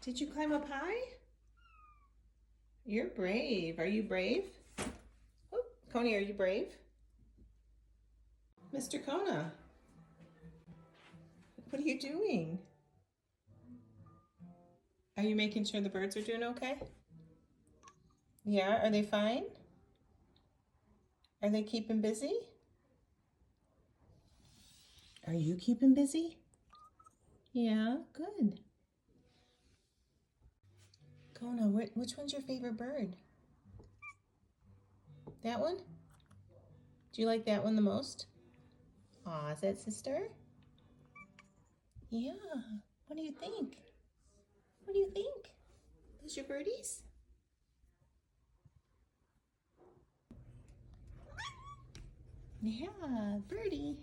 Did you climb up high? You're brave. Are you brave? Oh, Coney, are you brave? Mr. Kona, what are you doing? Are you making sure the birds are doing okay? Yeah, are they fine? Are they keeping busy? Are you keeping busy? Yeah, good. Kona, which one's your favorite bird? That one? Do you like that one the most? Aw, is that sister? Yeah. What do you think? What do you think? Those your birdies? Yeah, birdie.